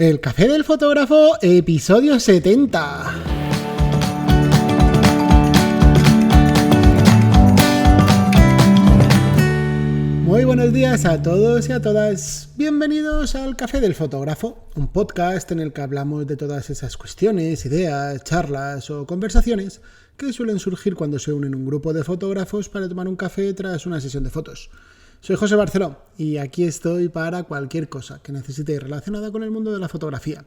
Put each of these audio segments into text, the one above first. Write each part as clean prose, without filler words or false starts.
El Café del Fotógrafo, episodio 70. Muy buenos días a todos y a todas. Bienvenidos al Café del Fotógrafo, un podcast en el que hablamos de todas esas cuestiones, ideas, charlas o conversaciones que suelen surgir cuando se unen un grupo de fotógrafos para tomar un café tras una sesión de fotos. Soy José Barceló y aquí estoy para cualquier cosa que necesitéis relacionada con el mundo de la fotografía.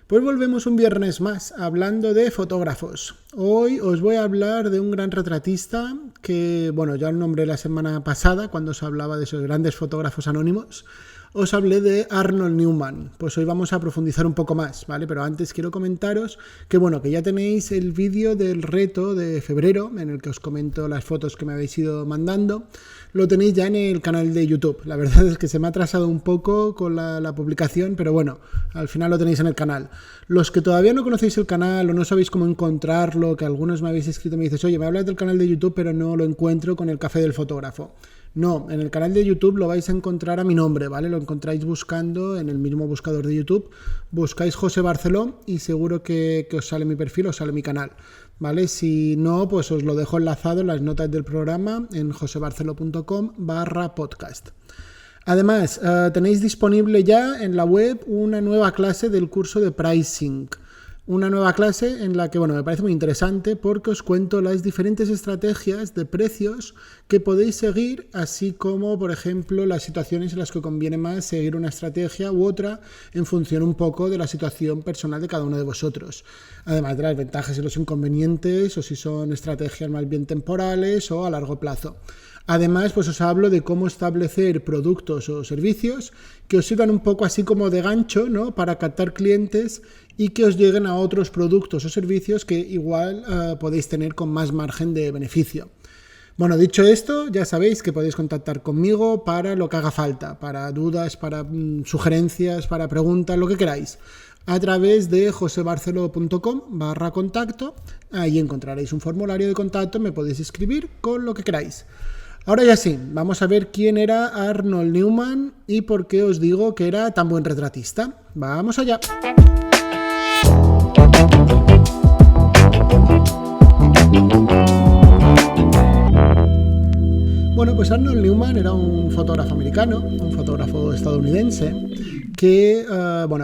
Pues volvemos un viernes más hablando de fotógrafos. Hoy os voy a hablar de un gran retratista que, ya os nombré la semana pasada cuando os hablaba de esos grandes fotógrafos anónimos. Os hablé de Arnold Newman. Pues hoy vamos a profundizar un poco más, ¿vale? Pero antes quiero comentaros que ya tenéis el vídeo del reto de febrero en el que os comento las fotos que me habéis ido mandando. Lo tenéis ya en el canal de YouTube. La verdad es que se me ha atrasado un poco con la publicación, pero al final lo tenéis en el canal. Los que todavía no conocéis el canal o no sabéis cómo encontrarlo, que algunos me habéis escrito y me dices, oye, me hablas del canal de YouTube, pero no lo encuentro con el Café del Fotógrafo. No, en el canal de YouTube lo vais a encontrar a mi nombre, ¿vale? Lo encontráis buscando en el mismo buscador de YouTube. Buscáis José Barceló y seguro que os sale mi perfil, os sale mi canal, ¿vale? Si no, pues os lo dejo enlazado en las notas del programa en josebarcelo.com/podcast. Además, tenéis disponible ya en la web una nueva clase del curso de pricing. Una nueva clase en la que, me parece muy interesante porque os cuento las diferentes estrategias de precios que podéis seguir, así como, por ejemplo, las situaciones en las que conviene más seguir una estrategia u otra en función un poco de la situación personal de cada uno de vosotros. Además de las ventajas y los inconvenientes, o si son estrategias más bien temporales o a largo plazo. Además, pues os hablo de cómo establecer productos o servicios que os sirvan un poco así como de gancho, ¿no? Para captar clientes y que os lleguen a otros productos o servicios que igual podéis tener con más margen de beneficio. Dicho esto, ya sabéis que podéis contactar conmigo para lo que haga falta, para dudas, para sugerencias, para preguntas, lo que queráis, a través de josebarcelo.com/contacto. Ahí encontraréis un formulario de contacto, me podéis escribir con lo que queráis. Ahora ya sí, vamos a ver quién era Arnold Newman y por qué os digo que era tan buen retratista. ¡Vamos allá! Pues Arnold Newman era un fotógrafo americano, un fotógrafo estadounidense que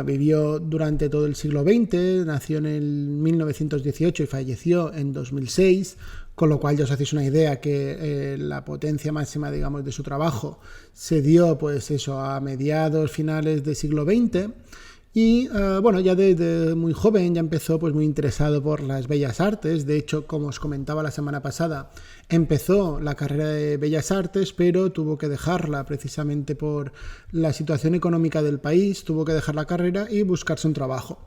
vivió durante todo el siglo XX, nació en el 1918 y falleció en 2006, con lo cual ya os hacéis una idea que la potencia máxima, de su trabajo se dio a mediados, finales del siglo XX. Y ya desde muy joven ya empezó muy interesado por las bellas artes. De hecho, como os comentaba la semana pasada, empezó la carrera de bellas artes, pero tuvo que dejarla precisamente por la situación económica del país, tuvo que dejar la carrera y buscarse un trabajo.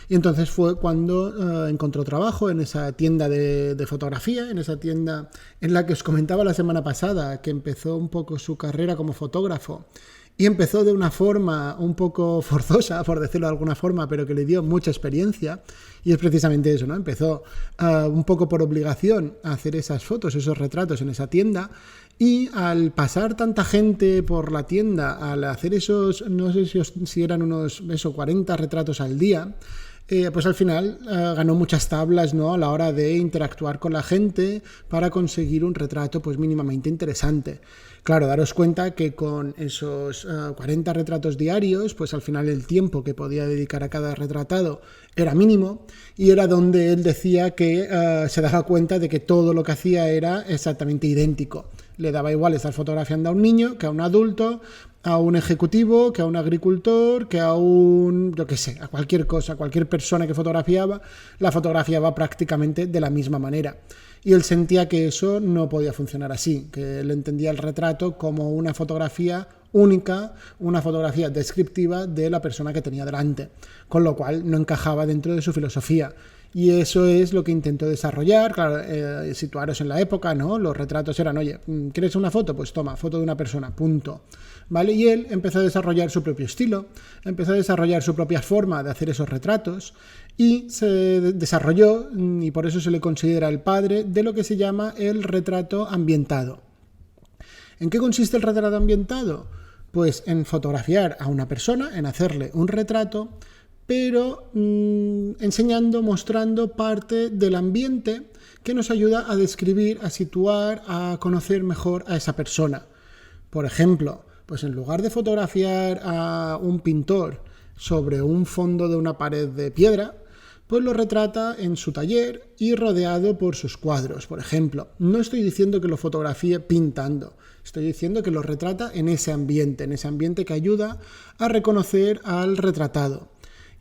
Y entonces fue cuando encontró trabajo en esa tienda de fotografía, en esa tienda en la que os comentaba la semana pasada, que empezó un poco su carrera como fotógrafo. Y empezó de una forma un poco forzosa, por decirlo de alguna forma, pero que le dio mucha experiencia. Y es precisamente eso, ¿no? Empezó un poco por obligación a hacer esas fotos, esos retratos en esa tienda. Y al pasar tanta gente por la tienda, al hacer esos, no sé si eran unos 40 retratos al día, pues al final ganó muchas tablas, ¿no? A la hora de interactuar con la gente para conseguir un retrato mínimamente interesante. Claro, daros cuenta que con esos 40 retratos diarios, pues al final el tiempo que podía dedicar a cada retratado era mínimo y era donde él decía que se daba cuenta de que todo lo que hacía era exactamente idéntico. Le daba igual estar fotografiando a un niño que a un adulto, a un ejecutivo, que a un agricultor, que a a cualquier cosa, cualquier persona que fotografiaba, la fotografiaba prácticamente de la misma manera. Y él sentía que eso no podía funcionar así, que él entendía el retrato como una fotografía única, una fotografía descriptiva de la persona que tenía delante, con lo cual no encajaba dentro de su filosofía. Y eso es lo que intentó desarrollar. Claro, situaros en la época, ¿no? Los retratos eran, oye, ¿quieres una foto? Pues toma, foto de una persona, punto. ¿Vale? Y él empezó a desarrollar su propio estilo, empezó a desarrollar su propia forma de hacer esos retratos y se desarrolló, y por eso se le considera el padre de lo que se llama el retrato ambientado. ¿En qué consiste el retrato ambientado? Pues en fotografiar a una persona, en hacerle un retrato pero enseñando, mostrando parte del ambiente que nos ayuda a describir, a situar, a conocer mejor a esa persona. Por ejemplo, pues en lugar de fotografiar a un pintor sobre un fondo de una pared de piedra, pues lo retrata en su taller y rodeado por sus cuadros, por ejemplo. No estoy diciendo que lo fotografíe pintando, estoy diciendo que lo retrata en ese ambiente que ayuda a reconocer al retratado.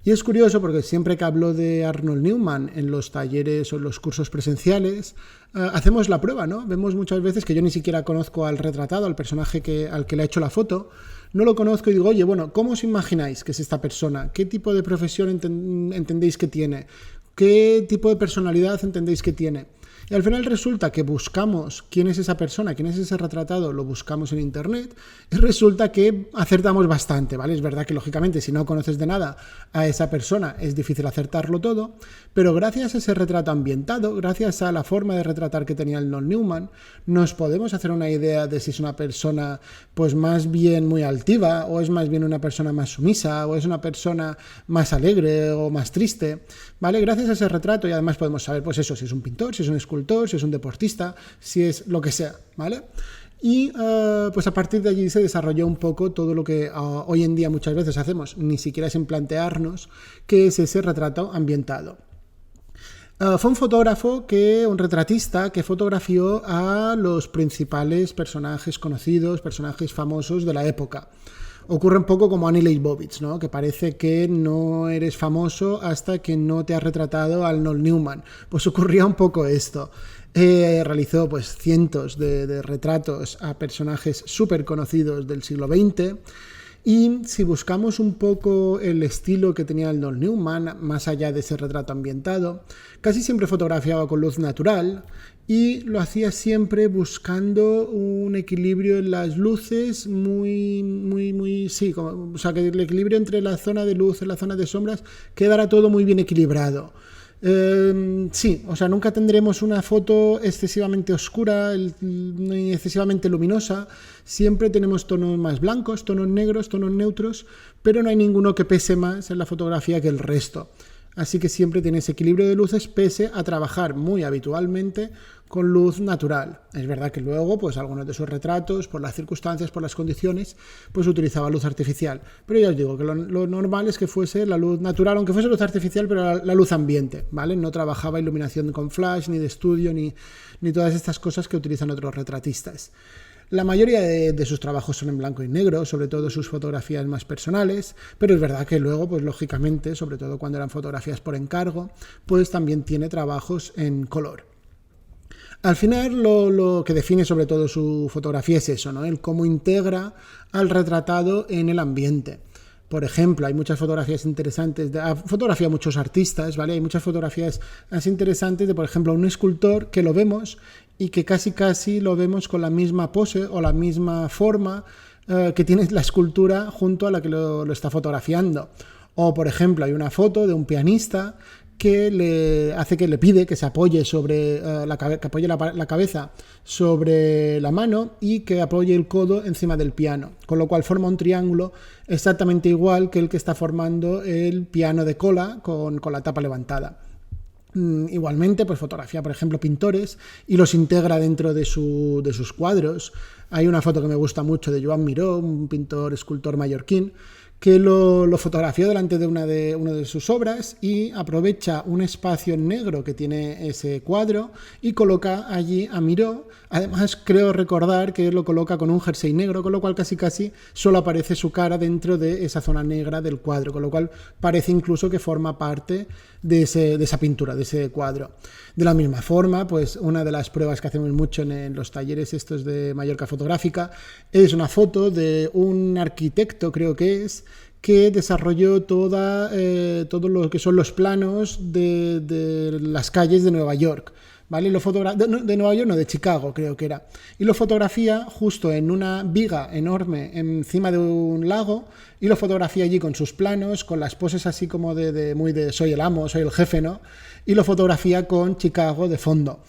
Y es curioso porque siempre que hablo de Arnold Newman en los talleres o en los cursos presenciales, hacemos la prueba, ¿no? Vemos muchas veces que yo ni siquiera conozco al retratado, al personaje al que le ha hecho la foto, no lo conozco y digo, oye, bueno, ¿cómo os imagináis que es esta persona? ¿Qué tipo de profesión entendéis que tiene? ¿Qué tipo de personalidad entendéis que tiene? Y al final resulta que buscamos quién es esa persona, quién es ese retratado, lo buscamos en internet y resulta que acertamos bastante, ¿vale? Es verdad que lógicamente si no conoces de nada a esa persona es difícil acertarlo todo, pero gracias a ese retrato ambientado, gracias a la forma de retratar que tenía el Arnold Newman, nos podemos hacer una idea de si es una persona pues más bien muy altiva o es más bien una persona más sumisa o es una persona más alegre o más triste, ¿vale? Gracias a ese retrato y además podemos saber pues eso, si es un pintor, si es un escultor, si es un deportista, si es lo que sea, ¿vale? Y pues a partir de allí se desarrolló un poco todo lo que hoy en día muchas veces hacemos, ni siquiera sin plantearnos qué es ese retrato ambientado. Fue un retratista que fotografió a los principales personajes conocidos, personajes famosos de la época. Ocurre un poco como Annie Leibovitz, ¿no? Que parece que no eres famoso hasta que no te has retratado a Arnold Newman. Pues ocurría un poco esto. Realizó pues cientos de retratos a personajes súper conocidos del siglo XX. Y si buscamos un poco el estilo que tenía Arnold Newman, más allá de ese retrato ambientado, casi siempre fotografiaba con luz natural y lo hacía siempre buscando un equilibrio en las luces o sea, que el equilibrio entre la zona de luz y la zona de sombras quedara todo muy bien equilibrado. Sí, o sea, nunca tendremos una foto excesivamente oscura ni excesivamente luminosa. Siempre tenemos tonos más blancos, tonos negros, tonos neutros, pero no hay ninguno que pese más en la fotografía que el resto. Así que siempre tiene ese equilibrio de luces pese a trabajar muy habitualmente con luz natural. Es verdad que luego, pues algunos de sus retratos, por las circunstancias, por las condiciones, pues utilizaba luz artificial. Pero ya os digo que lo normal es que fuese la luz natural, aunque fuese luz artificial, pero la luz ambiente, ¿vale? No trabajaba iluminación con flash, ni de estudio, ni todas estas cosas que utilizan otros retratistas. La mayoría de sus trabajos son en blanco y negro, sobre todo sus fotografías más personales, pero es verdad que luego, pues lógicamente, sobre todo cuando eran fotografías por encargo, pues también tiene trabajos en color. Al final, lo que define sobre todo su fotografía es eso, ¿no? El cómo integra al retratado en el ambiente. Por ejemplo, hay muchas fotografías interesantes, fotografía muchos artistas, ¿vale? Hay muchas fotografías así interesantes de, por ejemplo, un escultor que lo vemos y que casi lo vemos con la misma pose o la misma forma que tiene la escultura junto a la que lo está fotografiando. O, por ejemplo, hay una foto de un pianista que le pide que se apoye sobre que apoye la cabeza sobre la mano y que apoye el codo encima del piano, con lo cual forma un triángulo exactamente igual que el que está formando el piano de cola con la tapa levantada. Igualmente, pues fotografía, por ejemplo, pintores y los integra dentro de sus cuadros. Hay una foto que me gusta mucho de Joan Miró, un pintor escultor mallorquín, que lo fotografió delante de una de sus obras y aprovecha un espacio en negro que tiene ese cuadro y coloca allí a Miró. Además, creo recordar que lo coloca con un jersey negro, con lo cual casi solo aparece su cara dentro de esa zona negra del cuadro, con lo cual parece incluso que forma parte de esa pintura, de ese cuadro. De la misma forma, pues una de las pruebas que hacemos mucho en los talleres estos de Mallorca Fotográfica es una foto de un arquitecto, creo que desarrolló todo lo que son los planos de las calles de Nueva York, ¿vale? De Nueva York, no, de Chicago creo que era. Y lo fotografía justo en una viga enorme encima de un lago y lo fotografía allí con sus planos, con las poses así como muy de soy el amo, soy el jefe, ¿no? Y lo fotografía con Chicago de fondo.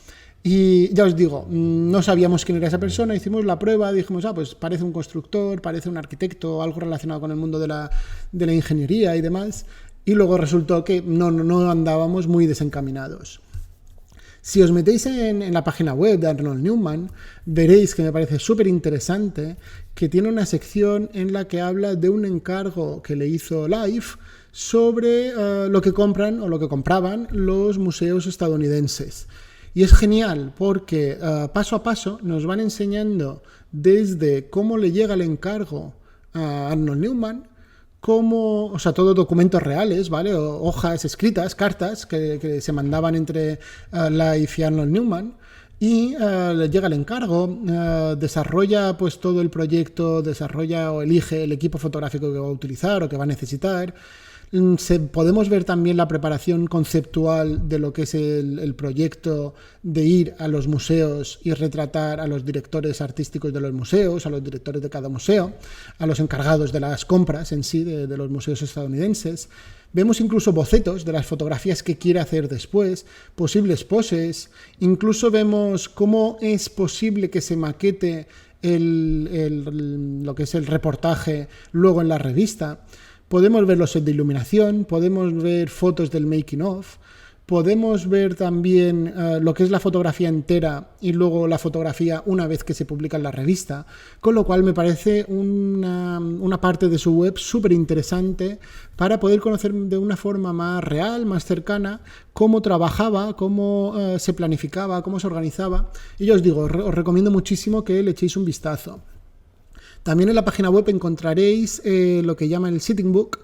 Y ya os digo, no sabíamos quién era esa persona, hicimos la prueba, dijimos, pues parece un constructor, parece un arquitecto, algo relacionado con el mundo de la ingeniería y demás. y luego resultó que no andábamos muy desencaminados. Si os metéis en la página web de Arnold Newman, veréis que me parece súper interesante que tiene una sección en la que habla de un encargo que le hizo Life sobre lo que compran o lo que compraban los museos estadounidenses. Y es genial porque paso a paso nos van enseñando desde cómo le llega el encargo a Arnold Newman, o sea, todo documentos reales, ¿vale? O hojas escritas, cartas que se mandaban entre Life y Arnold Newman, y le llega el encargo, desarrolla pues todo el proyecto, desarrolla o elige el equipo fotográfico que va a utilizar o que va a necesitar. Podemos ver también la preparación conceptual de lo que es el proyecto de ir a los museos y retratar a los directores artísticos de los museos, a los directores de cada museo, a los encargados de las compras en sí de los museos estadounidenses. Vemos incluso bocetos de las fotografías que quiere hacer después, posibles poses, incluso vemos cómo es posible que se maquete lo que es el reportaje luego en la revista. Podemos ver los sets de iluminación, podemos ver fotos del making of, podemos ver también lo que es la fotografía entera y luego la fotografía una vez que se publica en la revista, con lo cual me parece una parte de su web súper interesante para poder conocer de una forma más real, más cercana, cómo trabajaba, cómo se planificaba, cómo se organizaba. Y yo os digo, os recomiendo muchísimo que le echéis un vistazo. También en la página web encontraréis lo que llaman el Sitting Book.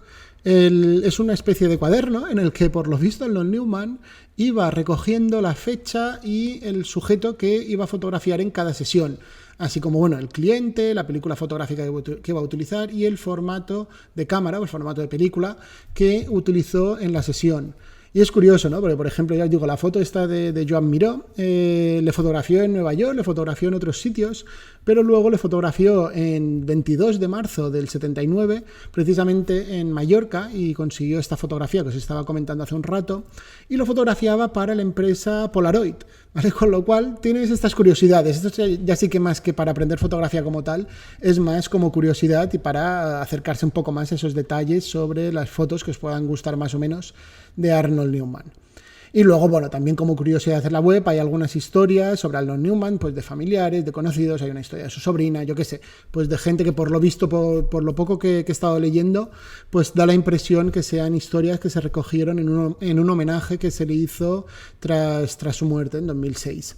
Es una especie de cuaderno en el que, por lo visto, Arnold Newman iba recogiendo la fecha y el sujeto que iba a fotografiar en cada sesión, así como el cliente, la película fotográfica que va a utilizar y el formato de cámara o el formato de película que utilizó en la sesión. Y es curioso, ¿no? Porque, por ejemplo, ya os digo, la foto esta de Joan Miró, le fotografió en Nueva York, le fotografió en otros sitios, pero luego le fotografió en 22 de marzo del 79, precisamente en Mallorca, y consiguió esta fotografía que os estaba comentando hace un rato, y lo fotografiaba para la empresa Polaroid, ¿vale? Con lo cual tienes estas curiosidades. Esto ya sí que más que para aprender fotografía como tal, es más como curiosidad y para acercarse un poco más a esos detalles sobre las fotos que os puedan gustar más o menos de Arnold Newman. Y luego, también como curiosidad en la web hay algunas historias sobre Arnold Newman, pues de familiares, de conocidos, hay una historia de su sobrina, yo qué sé, pues de gente que por lo visto, por lo poco que he estado leyendo, pues da la impresión que sean historias que se recogieron en un homenaje que se le hizo tras su muerte en 2006.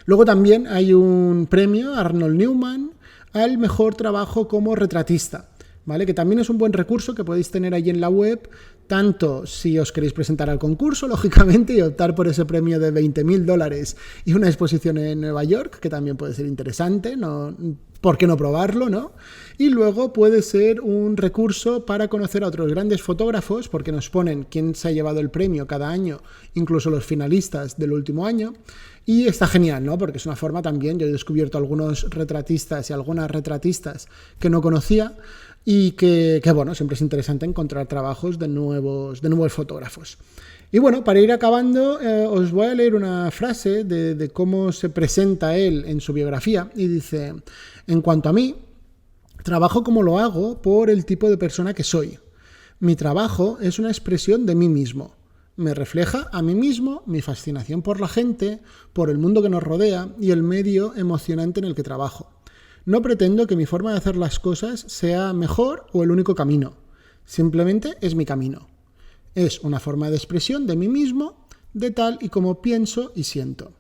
Luego también hay un premio Arnold Newman al mejor trabajo como retratista, ¿vale? Que también es un buen recurso que podéis tener ahí en la web, tanto si os queréis presentar al concurso, lógicamente, y optar por ese premio de $20.000 y una exposición en Nueva York, que también puede ser interesante, ¿no? ¿Por qué no probarlo, no? Y luego puede ser un recurso para conocer a otros grandes fotógrafos, porque nos ponen quién se ha llevado el premio cada año, incluso los finalistas del último año, y está genial, ¿no? Porque es una forma también, yo he descubierto algunos retratistas y algunas retratistas que no conocía, y que siempre es interesante encontrar trabajos de nuevos fotógrafos. Y para ir acabando, os voy a leer una frase de cómo se presenta él en su biografía, y dice: en cuanto a mí, trabajo como lo hago por el tipo de persona que soy. Mi trabajo es una expresión de mí mismo. Me refleja a mí mismo, mi fascinación por la gente, por el mundo que nos rodea y el medio emocionante en el que trabajo. No pretendo que mi forma de hacer las cosas sea mejor o el único camino. Simplemente es mi camino. Es una forma de expresión de mí mismo, de tal y como pienso y siento.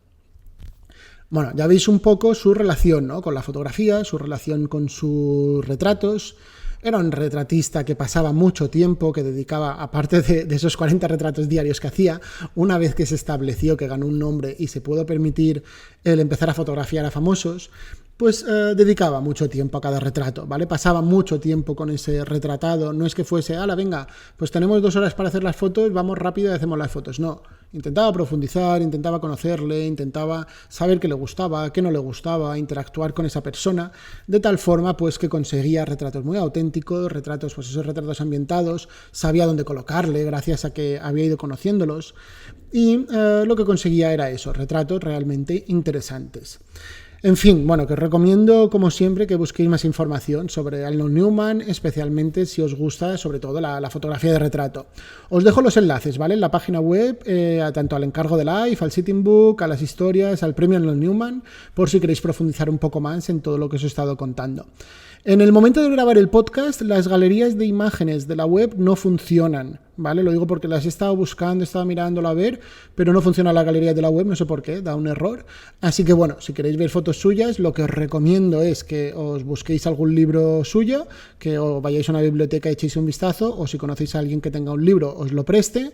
Ya veis un poco su relación, ¿no? Con la fotografía, su relación con sus retratos. Era un retratista que pasaba mucho tiempo, que dedicaba, aparte de esos 40 retratos diarios que hacía, una vez que se estableció, que ganó un nombre y se pudo permitir el empezar a fotografiar a famosos, pues dedicaba mucho tiempo a cada retrato, ¿vale? Pasaba mucho tiempo con ese retratado, no es que fuese, venga, pues tenemos 2 horas para hacer las fotos, vamos rápido y hacemos las fotos, no. Intentaba profundizar, intentaba conocerle, intentaba saber qué le gustaba, qué no le gustaba, interactuar con esa persona, de tal forma pues que conseguía retratos muy auténticos, retratos, pues esos retratos ambientados, sabía dónde colocarle gracias a que había ido conociéndolos, y lo que conseguía era eso, retratos realmente interesantes. En fin, bueno, que os recomiendo, como siempre, que busquéis más información sobre Arnold Newman, especialmente si os gusta, sobre todo, la fotografía de retrato. Os dejo los enlaces, ¿vale? En la página web, tanto al encargo de Life, al Sitting Book, a las historias, al premio Arnold Newman, por si queréis profundizar un poco más en todo lo que os he estado contando. En el momento de grabar el podcast, las galerías de imágenes de la web no funcionan, ¿vale? Lo digo porque las he estado buscando, he estado mirándolo a ver, pero no funciona la galería de la web, no sé por qué, da un error. Así que bueno, si queréis ver fotos suyas, lo que os recomiendo es que os busquéis algún libro suyo, que os vayáis a una biblioteca y echéis un vistazo, o si conocéis a alguien que tenga un libro, os lo preste.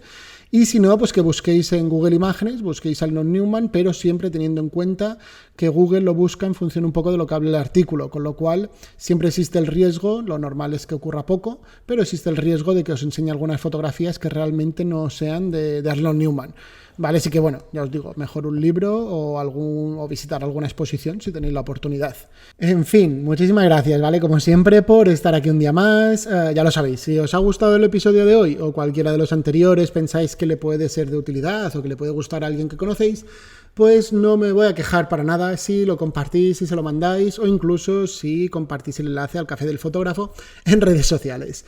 Y si no, pues que busquéis en Google Imágenes, busquéis Arnold Newman, pero siempre teniendo en cuenta que Google lo busca en función un poco de lo que habla el artículo, con lo cual siempre existe el riesgo, lo normal es que ocurra poco, pero existe el riesgo de que os enseñe algunas fotografías que realmente no sean de Arnold Newman. Vale, así que bueno, ya os digo, mejor un libro o visitar alguna exposición si tenéis la oportunidad. En fin, muchísimas gracias, ¿vale? Como siempre, por estar aquí un día más. Ya lo sabéis, si os ha gustado el episodio de hoy o cualquiera de los anteriores pensáis que le puede ser de utilidad o que le puede gustar a alguien que conocéis, pues no me voy a quejar para nada si lo compartís, si se lo mandáis o incluso si compartís el enlace al Café del Fotógrafo en redes sociales.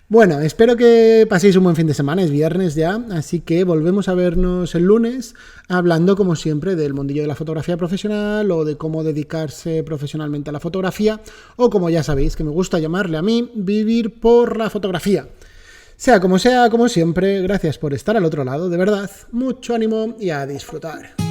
Bueno, espero que paséis un buen fin de semana, es viernes ya, así que volvemos a vernos el lunes hablando como siempre del mundillo de la fotografía profesional o de cómo dedicarse profesionalmente a la fotografía o como ya sabéis que me gusta llamarle a mí, vivir por la fotografía. Sea, como siempre, gracias por estar al otro lado, de verdad, mucho ánimo y a disfrutar.